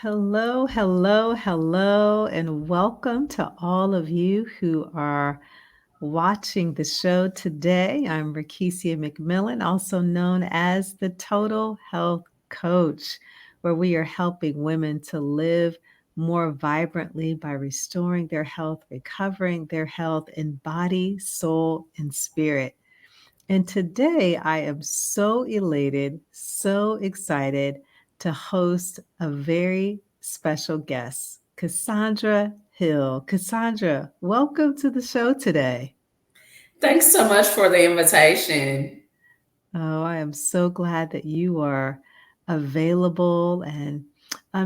Hello, hello, hello, and welcome to all of you who are watching the show today. I'm Rakesia McMillan, also known as the Total Health Coach, where we are helping women to live more vibrantly by restoring their health, recovering their health in body, soul, and spirit. And today I am so elated, so excited to host a very special guest, Cassandra Hill. Cassandra, welcome to the show today. Thanks so much for the invitation. Oh, I am so glad that you are available and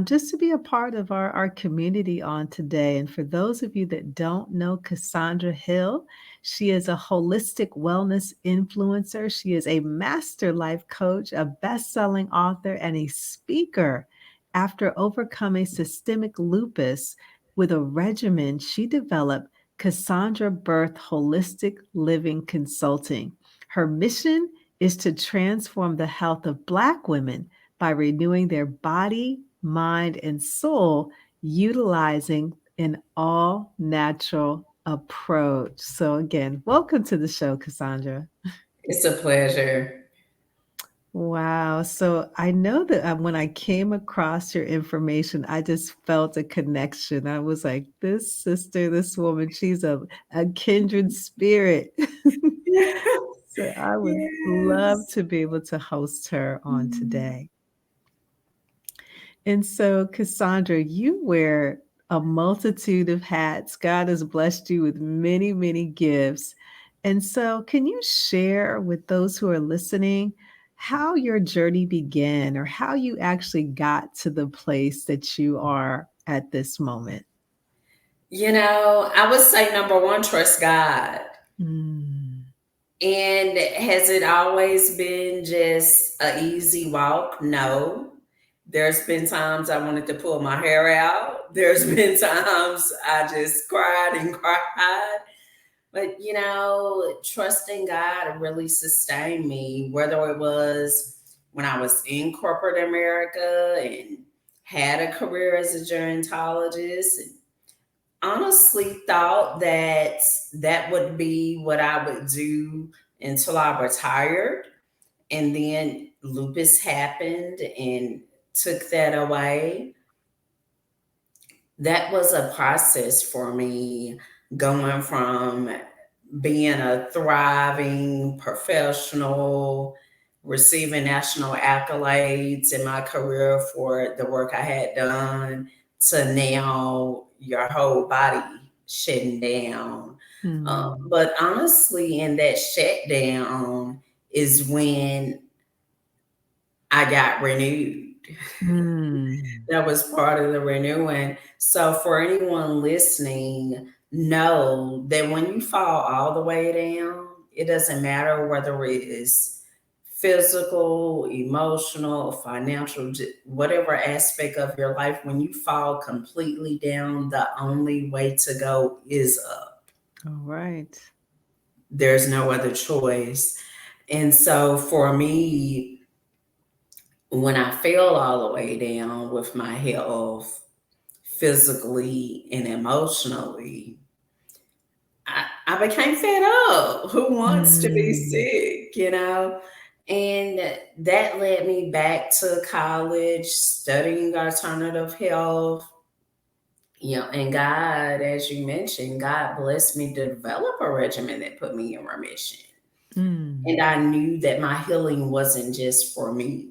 just to be a part of our community on today. And for those of you that don't know Cassandra Hill, she is a holistic wellness influencer. She is a master life coach, a best selling author, and a speaker. After overcoming systemic lupus with a regimen, she developed Cassandra Birth Holistic Living Consulting. Her mission is to transform the health of Black women by renewing their body, mind, and soul, utilizing an all natural approach. So, again, welcome to the show, Cassandra. It's a pleasure. Wow. So I know that when I came across your information, I just felt a connection. I was like, this sister, this woman, she's a kindred spirit. So I would love Yes. to be able to host her on Mm. today. And so, Cassandra, you wear a multitude of hats. God has blessed you with many, many gifts. And so, can you share with those who are listening how your journey began or how you actually got to the place that you are at this moment? I would say number one, trust God. Mm. And has it always been just a easy walk? No. There's been times I wanted to pull my hair out. There's been times I just cried and cried. But trusting God really sustained me, whether it was when I was in corporate America and had a career as a gerontologist. And honestly, thought that that would be what I would do until I retired. And then lupus happened and took that away. That was a process for me, going from being a thriving professional, receiving national accolades in my career for the work I had done, to now your whole body shutting down. Mm. But honestly, in that shutdown is when I got renewed. Mm. That was part of the renewing. So for anyone listening, know that when you fall all the way down, it doesn't matter whether it is physical, emotional, financial, whatever aspect of your life, when you fall completely down, the only way to go is up. All right. There's no other choice. And so for me, when I fell all the way down with my health, physically and emotionally, I became fed up. Who wants to be Mm. sick? And that led me back to college, studying alternative health. And God, as you mentioned, God blessed me to develop a regimen that put me in remission. Mm. And I knew that my healing wasn't just for me.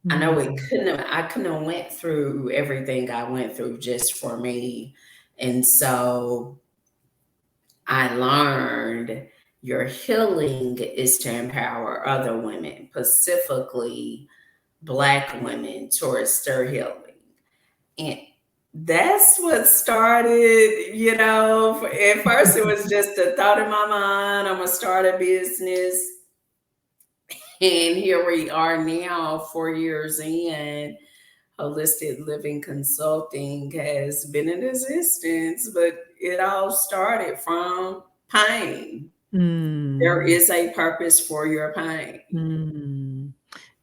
I know it Mm. couldn't have, I couldn't have went through everything I went through just for me. And so I learned your healing is to empower other women, specifically Black women, towards their healing. And that's what started, at first it was just a thought in my mind, I'm going to start a business. And here we are now, 4 years in. Holistic Living Consulting has been in existence, but it all started from pain. There Mm. is a purpose for your pain. Mm.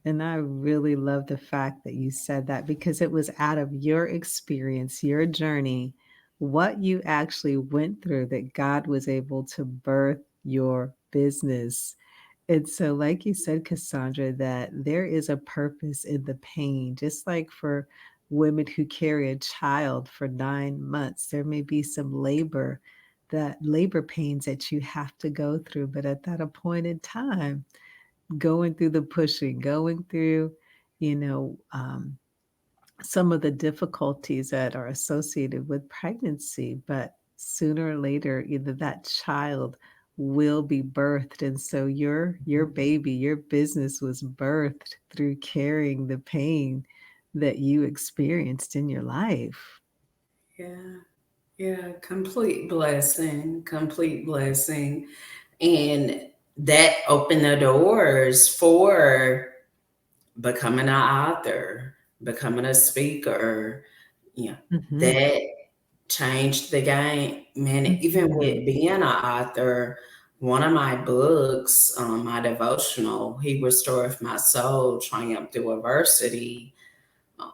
And I really love the fact that you said that because it was out of your experience, your journey, what you actually went through that God was able to birth your business. And so, like you said, Cassandra, that there is a purpose in the pain, just like for women who carry a child for 9 months, there may be some labor pains that you have to go through. But at that appointed time, going through the pushing, going through, you know, some of the difficulties that are associated with pregnancy, but sooner or later, either that child will be birthed. And so your baby, your business was birthed through carrying the pain that you experienced in your life. Yeah, yeah, complete blessing, complete blessing. And that opened the doors for becoming an author, becoming a speaker. Yeah, Hmm. that changed the game. Man, even Hmm. with being an author, one of my books, my devotional, He Restoreth My Soul, Triumph Through Adversity. um,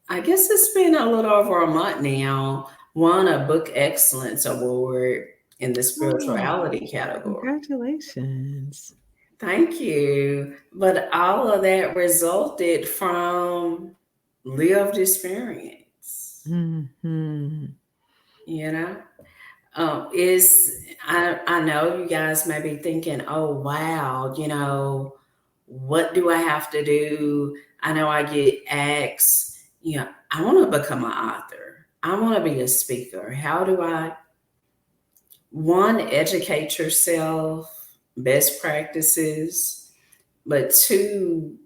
I guess it's been a little over a month now, won a Book Excellence Award in the Oh, spirituality category. congratulations. Thank you. But all of that resulted from lived experience, Hmm. you know? Is I know you guys may be thinking, oh wow, what do I have to do? I know I get asked, I want to become an author. I want to be a speaker. How do I, one, educate yourself, best practices, but two,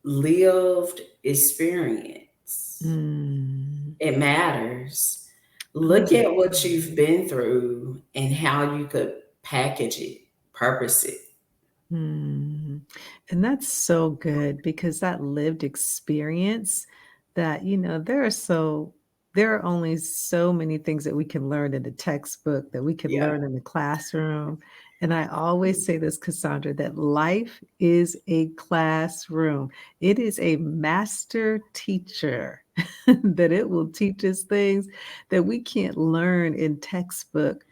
lived experience. Mm. It matters. Oh, Look at what you've been through and how you could package it, purpose it. mm. And that's so good because that lived experience that, there are only so many things that we can learn in the textbook, that we can Yeah. learn in the classroom. And I always say this, Cassandra, that life is a classroom. It is a master teacher that it will teach us things that we can't learn in textbook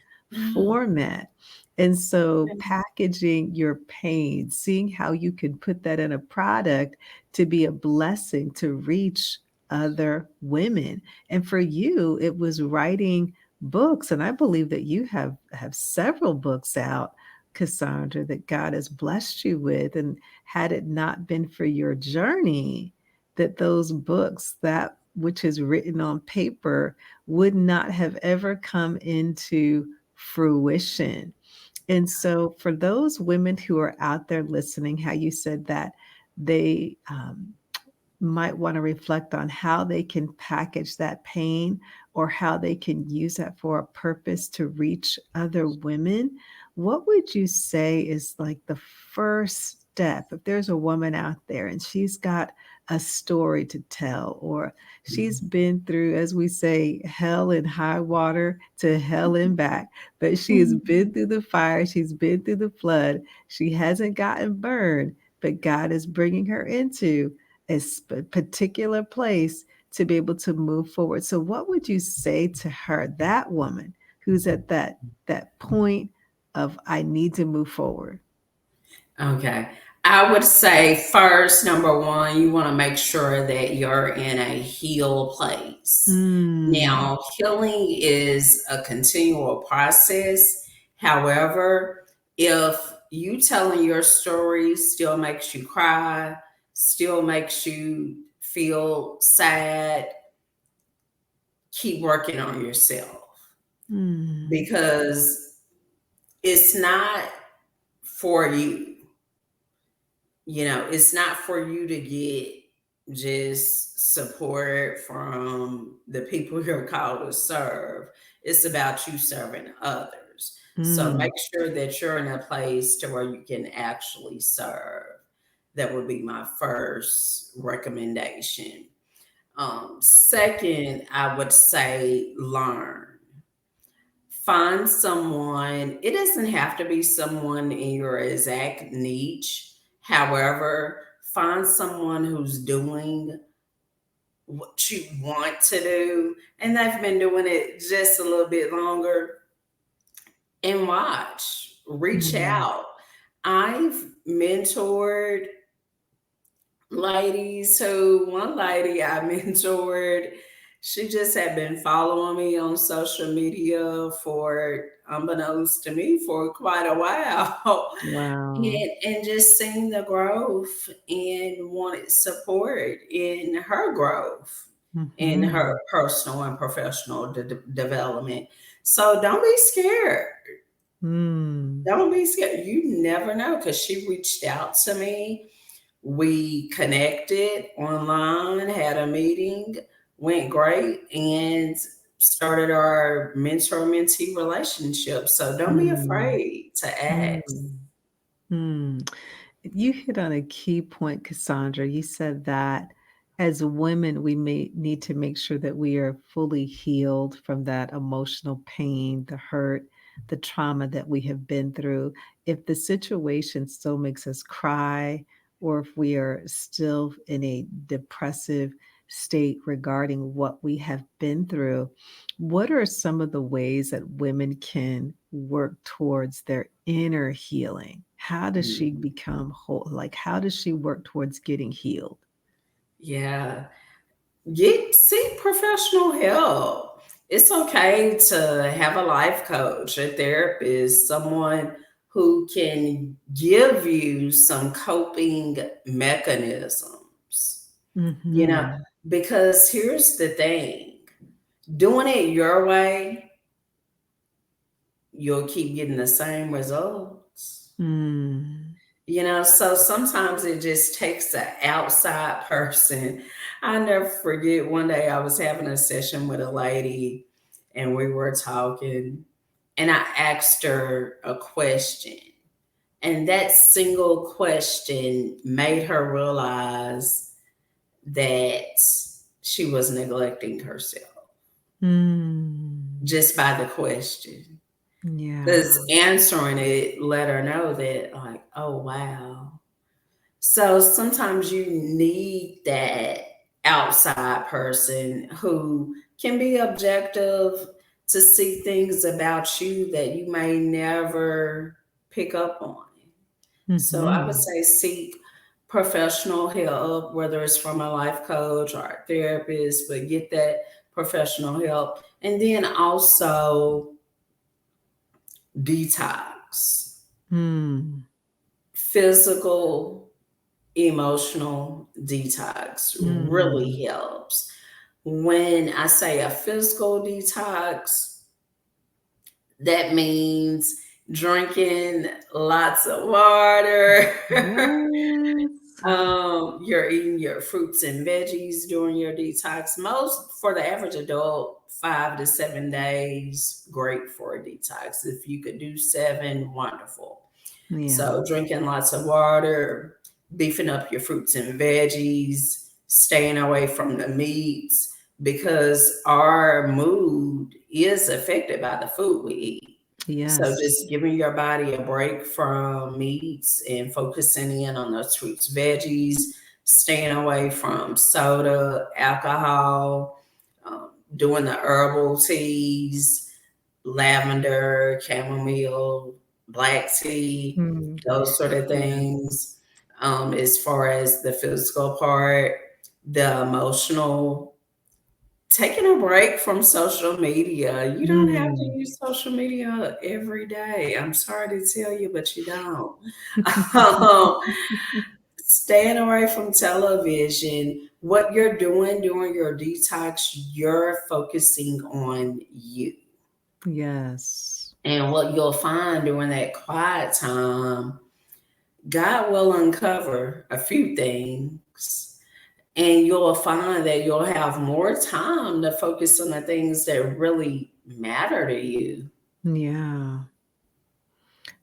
format. And so packaging your pain, seeing how you can put that in a product to be a blessing to reach other women. And for you, it was writing books. And I believe that you have several books out, Cassandra, that God has blessed you with. And had it not been for your journey, that those books, that which is written on paper, would not have ever come into fruition. And so, for those women who are out there listening, how you said that they might want to reflect on how they can package that pain or how they can use that for a purpose to reach other women, what would you say is like the first step? If there's a woman out there and she's got a story to tell, or she's been through, as we say, hell and high water to hell and back, but she has been through the fire, she's been through the flood, she hasn't gotten burned, but God is bringing her into a particular place to be able to move forward. So what would you say to her, that woman who's at that point of I need to move forward? Okay. I would say first, number one, you want to make sure that you're in a heal place. Mm, Now, healing is a continual process. However, if you telling your story still makes you cry, still makes you feel sad, keep working on yourself mm, because it's not for you. It's not for you to get just support from the people you're called to serve. It's about you serving others. So mm, make sure that you're in a place to where you can actually serve. That would be my first recommendation. Second, I would say learn. Find someone. It doesn't have to be someone in your exact niche. However, find someone who's doing what you want to do and they've been doing it just a little bit longer and watch. Reach Mm. out. I've mentored ladies. So one lady I mentored, she just had been following me on social media for unbeknownst to me for quite a while. Wow. And just seeing the growth and wanted support in her growth, in her Mhm. personal and professional development. So don't be scared. Mm. Don't be scared. You never know because she reached out to me. We connected online, had a meeting, went great, and started our mentor mentee relationship. So don't be Mm. afraid to ask. Mm. Mm. You hit on a key point, Cassandra. You said that as women, we may need to make sure that we are fully healed from that emotional pain, the hurt, the trauma that we have been through. If the situation still makes us cry, or if we are still in a depressive state regarding what we have been through, what are some of the ways that women can work towards their inner healing? How does she Mm, become whole? Like, how does she work towards getting healed? yeah. Seek professional help. It's okay to have a life coach, a therapist, someone who can give you some coping mechanisms. You know, Mhm. because here's the thing, doing it your way, you'll keep getting the same results. Mm. So sometimes it just takes an outside person. I never forget one day I was having a session with a lady and we were talking, and I asked her a question. And that single question made her realize that she was neglecting herself Mm. just by the question. Because Yeah. answering it let her know that, like, oh, wow. So sometimes you need that outside person who can be objective to see things about you that you may never pick up on. So I would Mhm. say seek professional help, whether it's from a life coach or a therapist, but get that professional help. And then also detox, Mm. physical, emotional detox really Mm. helps. When I say a physical detox, that means drinking lots of water. Yes. You're eating your fruits and veggies during your detox. Most for the average adult, 5 to 7 days, great for a detox. If you could do 7, wonderful. Yeah. So drinking lots of water, beefing up your fruits and veggies, staying away from the meats because our mood is affected by the food we eat. So Yes. just giving your body a break from meats and focusing in on those fruits, veggies, staying away from soda, alcohol, um, doing the herbal teas, lavender, chamomile, black tea, Mm. those sort of Yeah. things. As far as the physical part, the emotional, taking a break from social media. You don't have to Mm. use social media every day. I'm sorry to tell you, but you don't. Um, Staying away from television. What you're doing during your detox, you're focusing on you. Yes. And what you'll find during that quiet time, God will uncover a few things, and you'll find that you'll have more time to focus on the things that really matter to you. Yeah.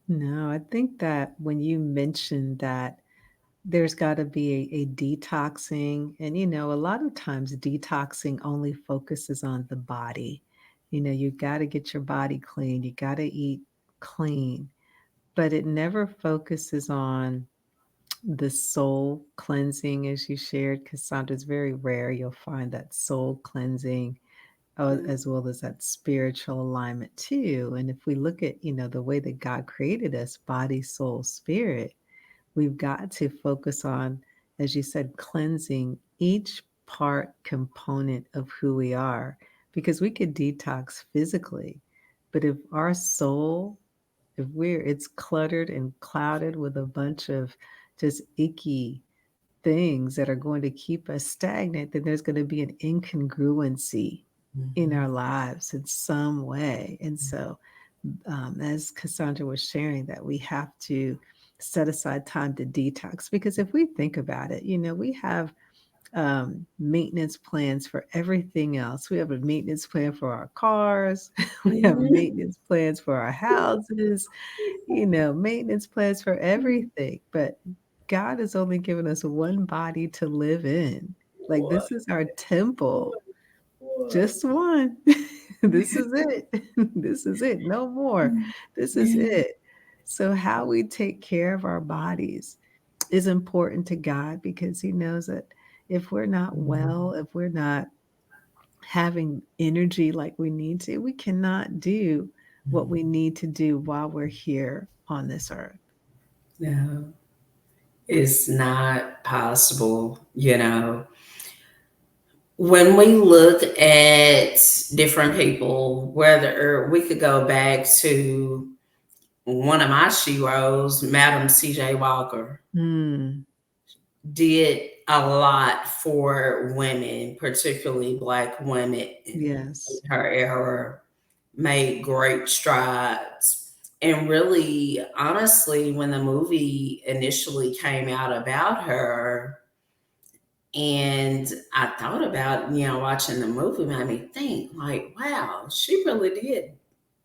No, I think that when you mentioned that there's gotta be a detoxing, and, a lot of times detoxing only focuses on the body. You gotta get your body clean, you gotta eat clean, but it never focuses on the soul cleansing, as you shared, Cassandra, is very rare. You'll find that soul cleansing, as well as that spiritual alignment too. And if we look at, the way that God created us, body, soul, spirit, we've got to focus on, as you said, cleansing each part component of who we are, because we could detox physically, but if our soul, if we're it's cluttered and clouded with a bunch of just icky things that are going to keep us stagnant, then there's going to be an incongruency in Mhm. our lives in some way. And so, as Cassandra was sharing, that we have to set aside time to detox, because if we think about it, we have maintenance plans for everything else. We have a maintenance plan for our cars, we have Mhm. maintenance plans for our houses, maintenance plans for everything. But God has only given us one body to live in. Like, What? this is our temple, What? What? just one. This is it. This is it. No more. This is Yeah. it. So, how we take care of our bodies is important to God, because He knows that if we're not well, if we're not having energy like we need to, we cannot do what we need to do while we're here on this earth. No, it's not possible. You know, when we look at different people, whether we could go back to one of my sheroes, Madam C.J. Walker, Mm, did a lot for women, particularly Black women in yes. her era, made great strides. And really, honestly, when the movie initially came out about her, and I thought about, watching the movie, made me think, like, wow, she really did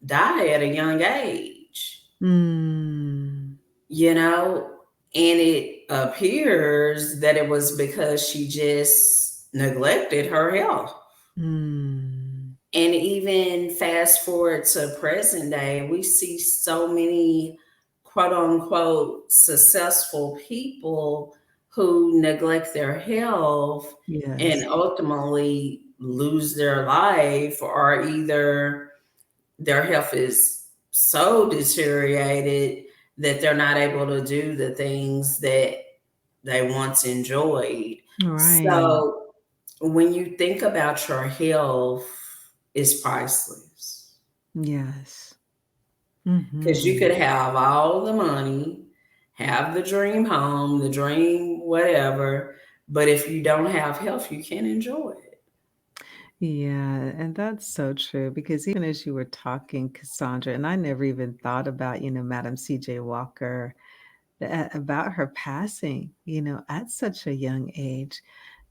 die at a young age, Mm, you know? And it appears that it was because she just neglected her health. mm, And even fast forward to present day, we see so many quote unquote successful people who neglect their health and yes. ultimately lose their life, or either their health is so deteriorated that they're not able to do the things that they once enjoyed. Right. So when you think about your health, it's priceless, Yes. because you could Mhm. have all the money, have the dream home, the dream whatever, but if you don't have health, you can't enjoy it. Yeah, and that's so true, because even as you were talking, Cassandra, and I never even thought about, Madam C.J. Walker, about her passing, at such a young age.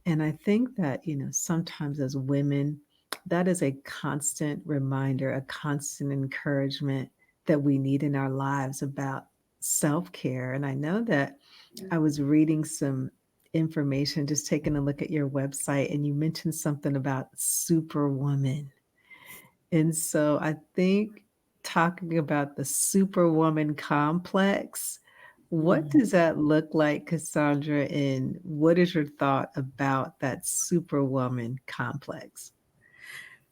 And I think that, sometimes as women, that is a constant reminder, a constant encouragement that we need in our lives about self care. And I know that I was reading some information, just taking a look at your website, and you mentioned something about superwoman. And so I think, talking about the superwoman complex, what Mhm. does that look like, Cassandra? And what is your thought about that superwoman complex?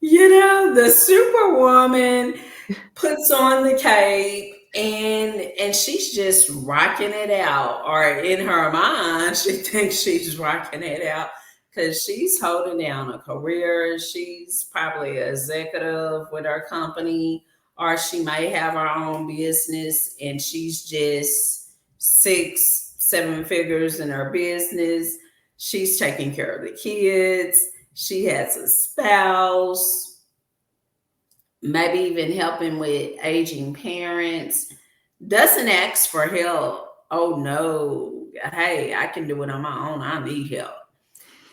The superwoman puts on the cape, and she's just rocking it out, or in her mind she thinks she's rocking it out, because she's holding down a career. She's probably an executive with her company, or she may have her own business, and she's just 6 7 figures in her business. She's taking care of the kids. She has a spouse, maybe even helping with aging parents, doesn't ask for help. Oh no, hey, I can do it on my own. I need help.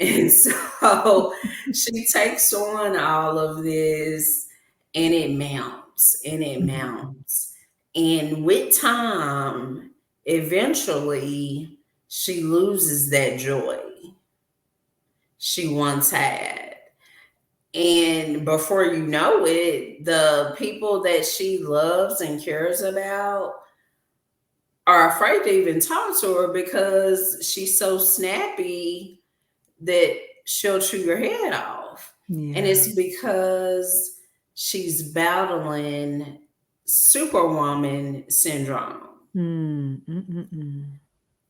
And so she takes on all of this, and it mounts and it Mhm. mounts. And with time, eventually, she loses that joy she once had. And before you know it, the people that she loves and cares about are afraid to even talk to her because she's so snappy that she'll chew your head off. And Yeah. it's because she's battling superwoman syndrome. Mm, mm, mm, mm.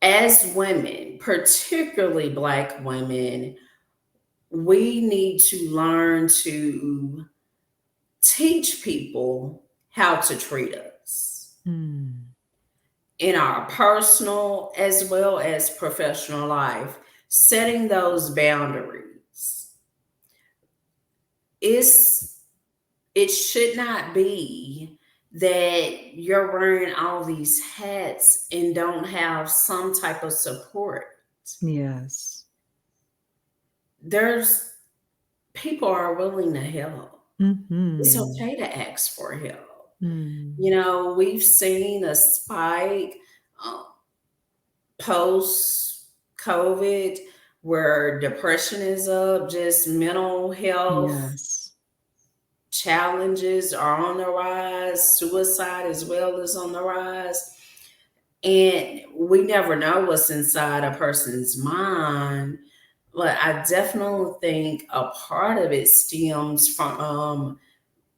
As women, particularly Black women, we need to learn to teach people how to treat us Mm. in our personal as well as professional life. Setting those boundaries is it should not be that you're wearing all these hats and don't have some type of support. Yes. There's people are willing to help. It's Mhm. okay to ask for help. Mm. You know, we've seen a spike post COVID where depression is up, just mental health Yes. challenges are on the rise, suicide as well is on the rise. And we never know what's inside a person's mind. But I definitely think a part of it stems from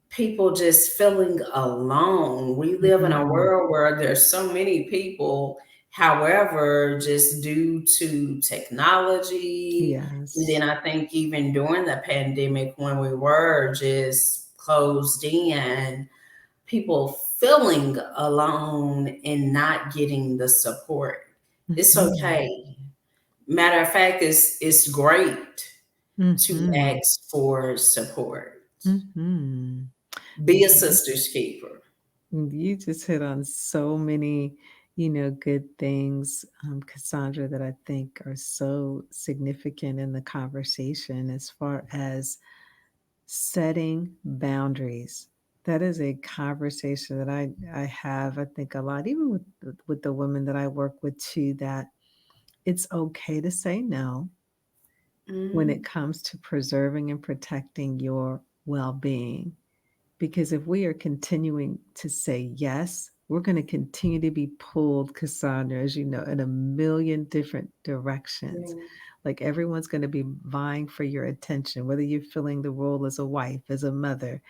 people just feeling alone. We live in a Mhm. world where there's so many people, however, just due to technology, and Yes. then I think even during the pandemic when we were just closed in, people feeling alone and not getting the support. It's Mhm. okay. Matter of fact, it's great to Mhm. ask for support. Mhm. Be a You sister's keeper. you just hit on so many, good things, Cassandra, that I think are so significant in the conversation as far as setting boundaries. That is a conversation that I have, I think, a lot, even with the women that I work with too, that it's okay to say no when Mhm. it comes to preserving and protecting your well-being. Because if we are continuing to say yes, we're going to continue to be pulled, Cassandra, as you know, in a million different directions. Yeah. Like everyone's going to be vying for your attention, whether you're filling the role as a wife, as a mother,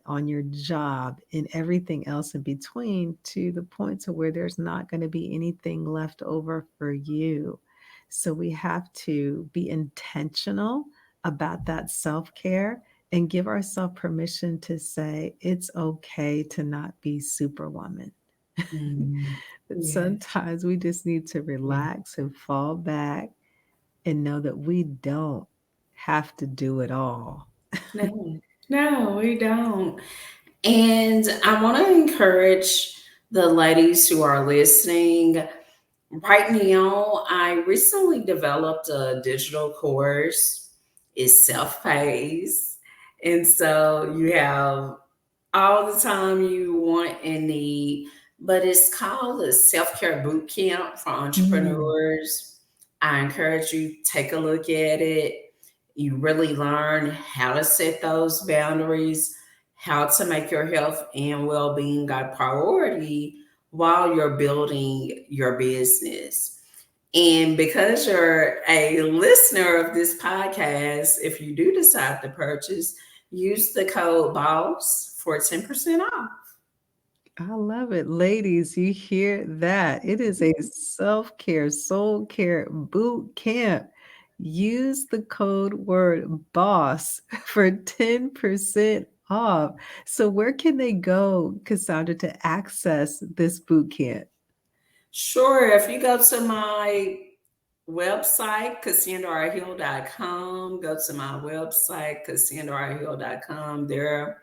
on your job, and everything else in between, to the point to where there's not going to be anything left over for you. So we have to be intentional about that self care and give ourselves permission to say it's okay to not be superwoman. Mhm. That Yes. sometimes we just need to Yeah. relax and fall back and know that we don't have to do it all. No, no, we don't. And I want to encourage the ladies who are listening. Right now, I recently developed a digital course. It's self-paced. And so you have all the time you want and need, but it's called a self-care boot camp for Mm, entrepreneurs. I encourage you take a look at it. You really learn how to set those boundaries, how to make your health and well-being a priority while you're building your business. And because you're a listener of this podcast, if you do decide to purchase, use the code BOSS for 10% off. I love it. Ladies, you hear that? It is a self care, soul care boot camp. Use the code word BOSS for 10% off. So, where can they go, Cassandra, to access this boot camp? Sure, if you go to my website, CassandraRhill.com, go to my website, CassandraRhill.com. There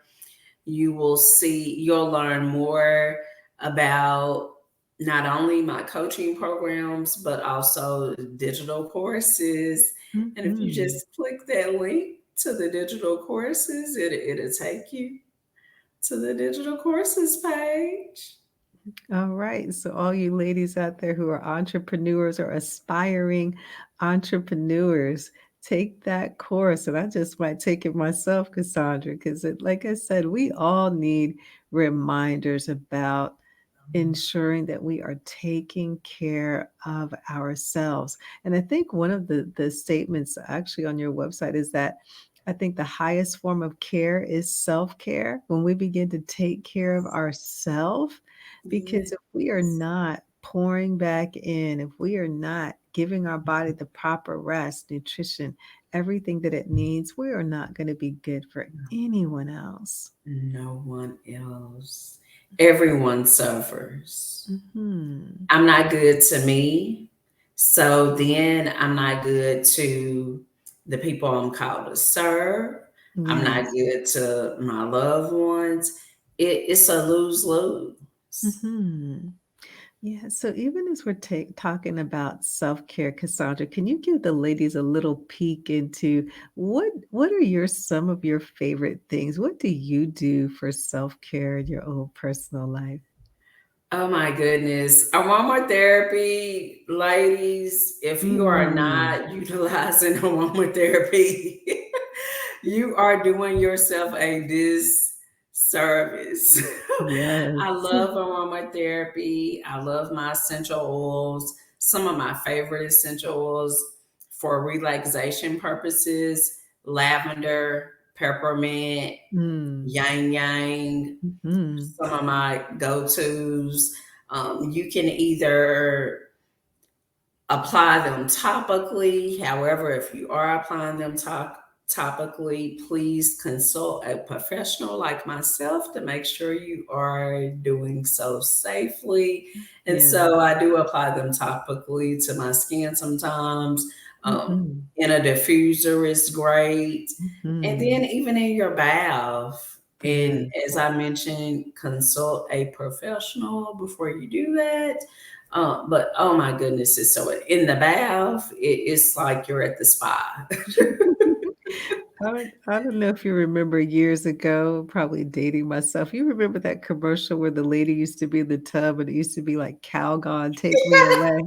you will see, you'll learn more about not only my coaching programs, but also digital courses. And if you Mhm. just click that link to the digital courses, it'll take you to the digital courses page. All right. So, all you ladies out there who are entrepreneurs or aspiring entrepreneurs, take that course. And I just might take it myself, Cassandra, because, like I said, we all need reminders about ensuring that we are taking care of ourselves. And I think one of the statements actually on your website is that I think the highest form of care is self-care when we begin to take care of ourselves. Because if we are Yes. not pouring back in, if we are not giving our body the proper rest, nutrition, everything that it needs, we are not going to be good for anyone else. No one else. Everyone suffers. Hmm. I'm not good to me. So then I'm not good to the people I'm called to serve. I'm not Yes. good to my loved ones. It's a lose lose. Mhm. Yeah, so even as we're talking about self-care, Cassandra, can you give the ladies a little peek into what are your some of your favorite things? What do you do for self-care in your own personal life? Oh my goodness. Aromatherapy, ladies, if you are Mm, not utilizing aromatherapy, you are doing yourself a disservice. I yes. love aromatherapy. I love my essential oils. Some of my favorite essential oils for relaxation purposes: lavender, peppermint, Mm, yang yang. mhm, Some of my go tos. You can either apply them topically. However, if you are applying them topically, please consult a professional like myself to make sure you are doing so safely. And yeah. so I do apply them topically to my skin sometimes. Um, Mhm, in a diffuser is great. And then mhm. even in your bath. And Yes. as I mentioned, consult a professional before you do that. But oh my goodness, it's so in the bath, it's like you're at the spa. I don't know if you remember years ago, probably dating myself. You remember that commercial where the lady used to be in the tub and it used to be like, "Calgon, take me away.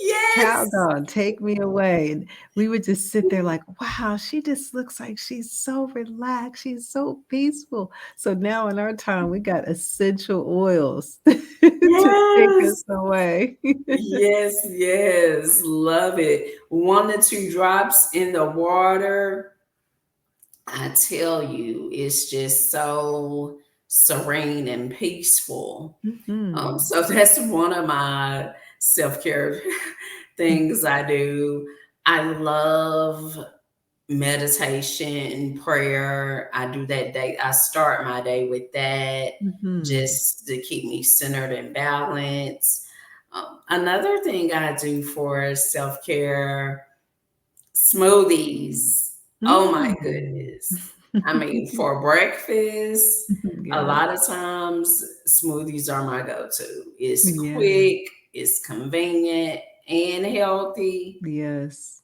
Yes, Calgon, take me away." And we would just sit there like, "Wow, she just looks like she's so relaxed. She's so peaceful." So now in our time, we got essential oils to take us yes, away. yes, yes. Love it. 1 to 2 drops in the water. I tell you, it's just so serene and peaceful. Mhm. So that's one of my self care things I do. I love meditation, prayer. I do that day. I start my day with that Mhm. just to keep me centered and balanced. Another thing I do for self care: smoothies. Oh my Mm. goodness. I mean, for breakfast, a Yes. lot of times smoothies are my go to. It's Yeah. quick, it's convenient, and healthy. Yes.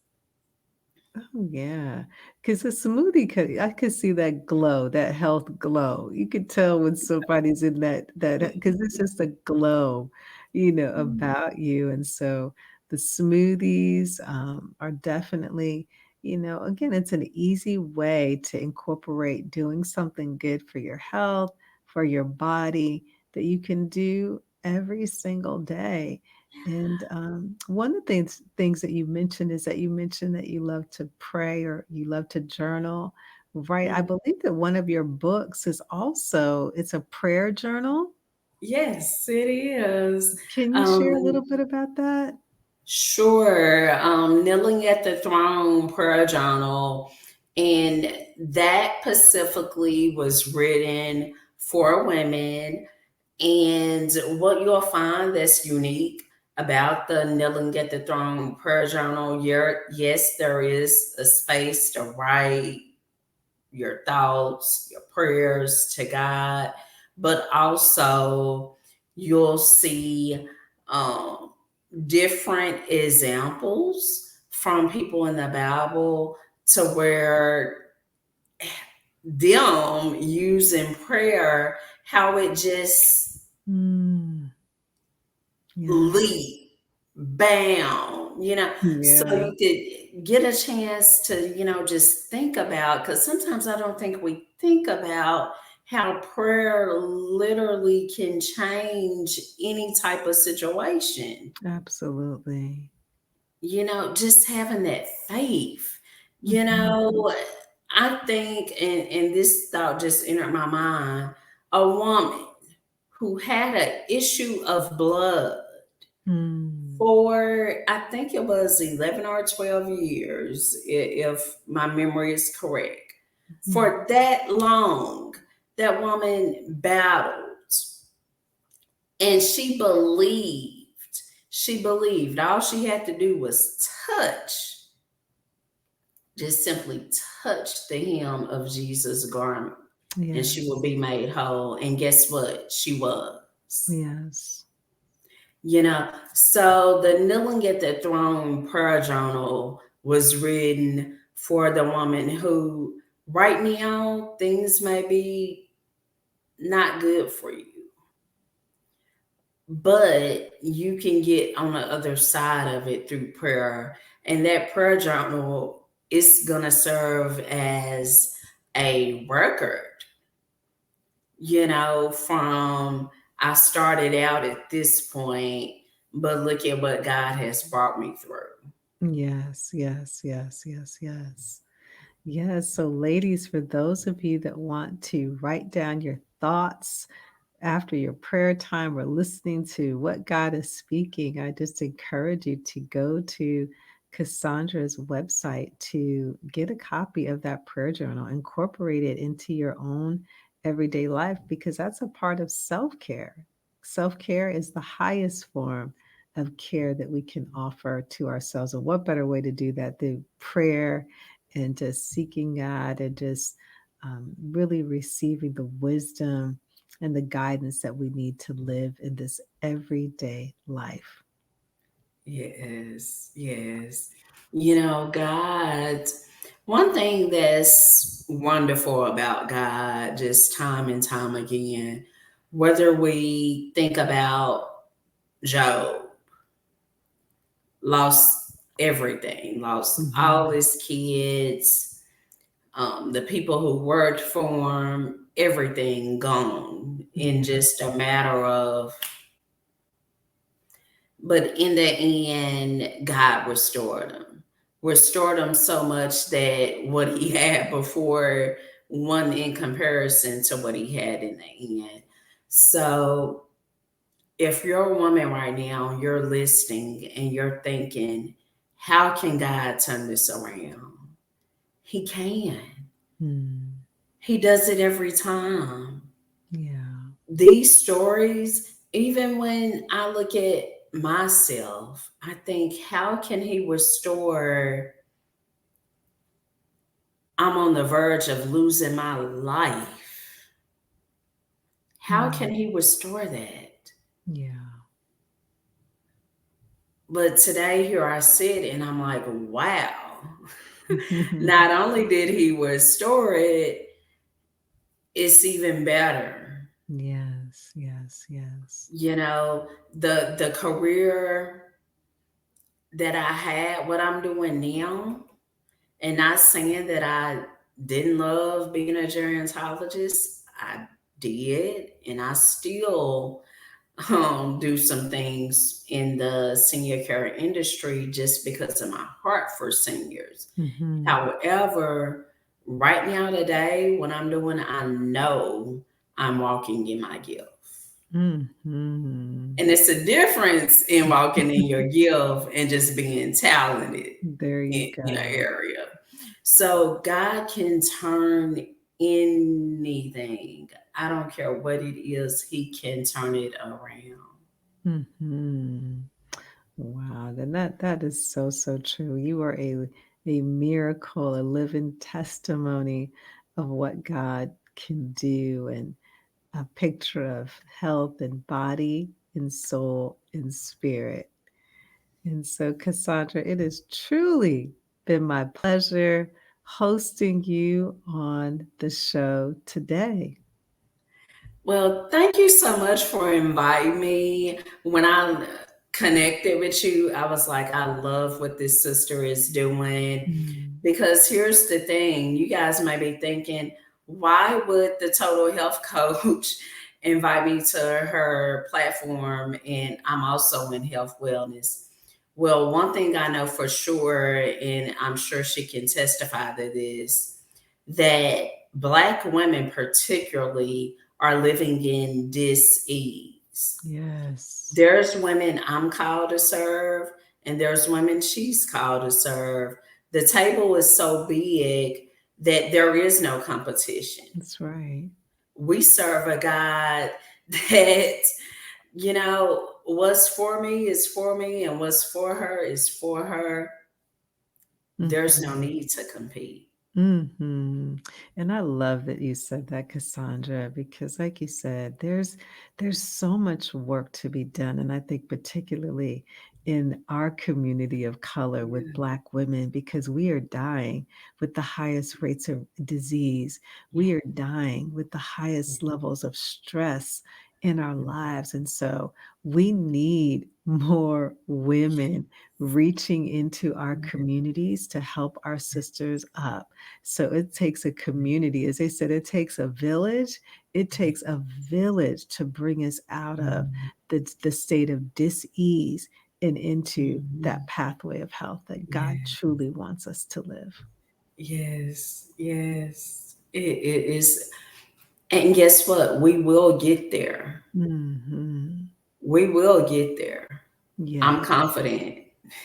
Oh, yeah. Because a smoothie could I could see that glow, that health glow. You could tell when somebody's in that because it's just a glow, about you, and so the smoothies, are definitely, again, it's an easy way to incorporate doing something good for your health, for your body, that you can do every single day. And one of the things that you mentioned is that you mentioned that you love to pray or you love to journal, right? I Mhm. believe that one of your books is also it's a prayer journal. Yes, it is. Can you share a Um, little bit about that? sure. Kneeling at the Throne Prayer Journal, and that specifically was written for women. And what you'll find that's unique about the Kneeling at the Throne Prayer Journal, yes, there is a space to write your thoughts, your prayers to God, but also you'll see um, different examples from people in the Bible to where them using prayer, how it just Mm, yes. leap, bound, so Yeah. you could get a chance to, just think about, because sometimes I don't think we think about how prayer literally can change any type of situation. Absolutely. Just having that faith. You Mhm. know, I think, and this thought just entered my mind, a woman who had an issue of blood Mm. for, I think it was 11 or 12 years, if my memory is correct. Mm. For that long, that woman battled, and she believed all she had to do was just simply touch the hem of Jesus' garment, and she Yes. would be made whole. And guess what? She was. Yes. So the Kneeling at the Throne prayer journal was written for the woman who, right now, things may be not good for you, but you can get on the other side of it through prayer. And that prayer journal is going to serve as a record, from I started out at this point, but look at what God has brought me through. Yes, yes, yes, yes, yes. Yes, so ladies, for those of you that want to write down your thoughts after your prayer time or listening to what God is speaking, I just encourage you to go to Cassandra's website to get a copy of that prayer journal, incorporate it into your own everyday life because that's a part of self care. Self care is the highest form of care that we can offer to ourselves. And what better way to do that than prayer and just seeking God and just really receiving the wisdom and the guidance that we need to live in this everyday life. Yes, yes. God, one thing that's wonderful about God, just time and time again, whether we think about Job, lost everything, lost all Mhm. his kids, the people who worked for him, everything gone in Yeah. just a matter of, but in the end, God restored him so much that what he had before won in comparison to what he had in the end. So if you're a woman right now, you're listening and you're thinking, how can God turn this around? He can. Mm. He does it every time. Yeah. These stories, even when I look at myself, I think, how can he restore? I'm on the verge of losing my life. How Mm. can he restore that? Yeah. But today, here I sit and I'm like, wow. Not only did he restore it, it's even better. Yes, yes, yes. You know, the career that I had, what I'm doing now, and not saying that I didn't love being a gerontologist. I did, and I still do some things in the senior care industry just because of my heart for seniors. Mhm. However, right now today, what I'm doing, I know I'm walking in my gift. Mhm. And it's a difference in walking in your gift and just being talented There you in an go. area. So God can turn anything. I don't care what it is, He can turn it around. Mhm. Wow, then that is so, so true. You are a miracle, a living testimony of what God can do and a picture of health and body and soul and spirit. And so, Cassandra, it has truly been my pleasure hosting you on the show today. Well, thank you so much for inviting me. When I connected with you, I was like, I love what this sister is doing. Mm. Because here's the thing, you guys may be thinking, why would the total health coach invite me to her platform? And I'm also in health wellness. Well, one thing I know for sure, and I'm sure she can testify to this, that Black women, particularly, are living in dis-ease. Yes. There's women I'm called to serve, and there's women she's called to serve. The table is so big that there is no competition. That's right. We serve a God that, what's for me is for me, and what's for her is for her. There's no Mhm. need to compete. Mhm. And I love that you said that, Cassandra, because like you said, there's so much work to be done. And I think particularly in our community of color with Yeah, Black women, because we are dying with the highest rates of disease. We are dying with the highest levels of stress in our lives. And so we need more women reaching into our communities to help our sisters up. So it takes a community. As they said, it takes a village. It takes a village to bring us out of the state of dis-ease and into that pathway of health that God yeah, truly wants us to live. yes, yes. It is, and guess what? We will get there. Mhm. We will get there. I'm Yeah. confident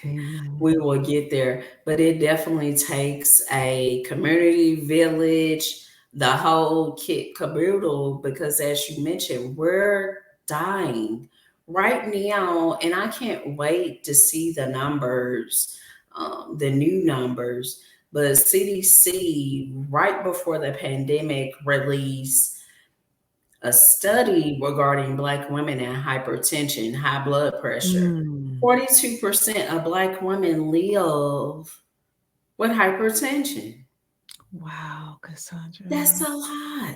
Amen. we will get there, but it definitely takes a community village, the whole kit caboodle, because as you mentioned, we're dying right now, and I can't wait to see the numbers, the new numbers. But CDC, right before the pandemic, released a study regarding Black women and hypertension, high blood pressure. Mm. 42% of Black women live with hypertension. Wow, Cassandra. That's a lot.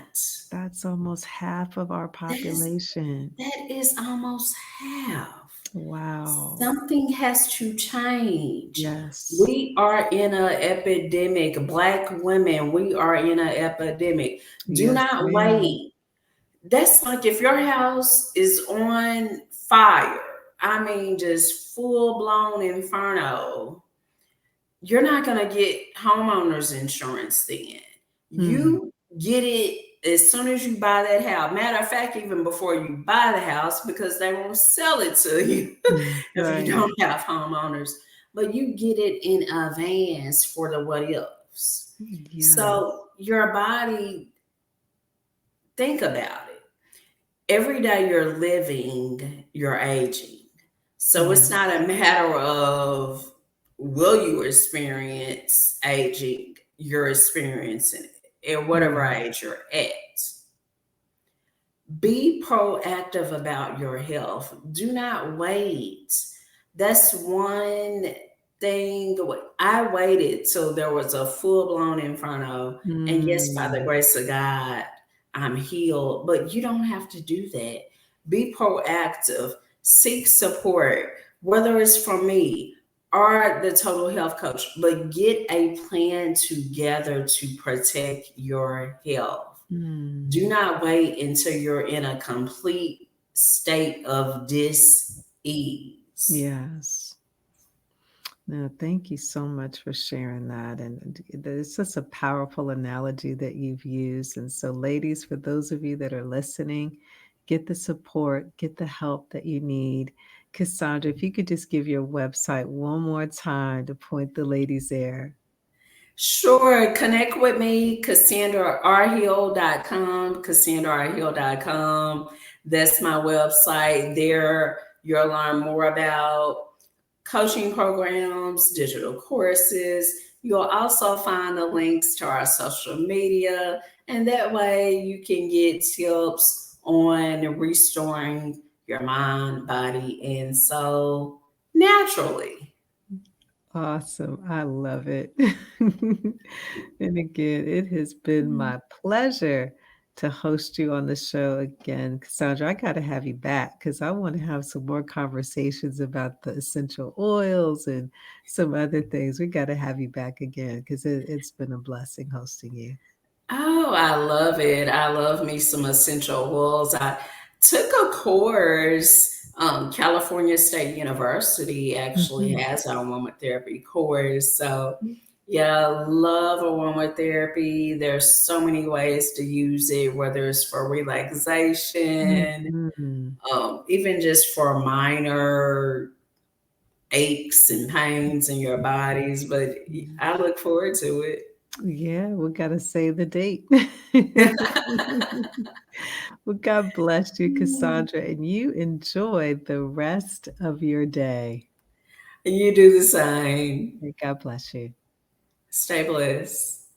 That's almost half of our That's population. that is almost half. Wow. Something has to change. Yes. We are in an epidemic. Black women, we are in an epidemic. Do Yes, not ma'am. wait. That's like if your house is on fire, I mean, just full blown inferno, you're not going to get homeowners insurance then. Mm. You get it as soon as you buy that house. Matter of fact, even before you buy the house, because they won't sell it to you Mm. if you Right. don't have homeowners. But you get it in advance for the what ifs. So Yes. your body, think about it. Every day you're living, you're aging. So it's not a Yes. matter of will you experience aging, you're experiencing it at whatever Mm. age you're at. Be proactive about your health. Do not wait. That's one thing. I waited till there was a full blown inferno, and yes, by the Mm. grace of God, I'm healed. But you don't have to do that. Be proactive. Seek support, whether it's from me or the total health coach, but get a plan together to protect your health. Mm. Do not wait until you're in a complete state of dis-ease. Yes. No, thank you so much for sharing that. And it's just a powerful analogy that you've used. And so, ladies, for those of you that are listening, get the support, get the help that you need. Cassandra, if you could just give your website one more time to point the ladies there. Sure, connect with me, CassandraRhill.com, CassandraRhill.com. That's my website. There, you'll learn more about coaching programs, digital courses. You'll also find the links to our social media, and that way you can get tips on restoring your mind, body, and soul naturally. Awesome. I love it. And again, it has been my pleasure to host you on the show again. Cassandra, I got to have you back because I want to have some more conversations about the essential oils and some other things. We got to have you back again because it's been a blessing hosting you. Oh, I love it. I love me some essential oils. I took a course. California State University actually Mhm. has an aromatherapy course. So, yeah, I love aromatherapy. There's so many ways to use it, whether it's for relaxation, Mhm. even just for minor aches and pains in your bodies. But I look forward to it. Yeah, we gotta say the date. Well, God bless you, Cassandra, and you enjoy the rest of your day. And you do the same. May God bless you. Stay blessed.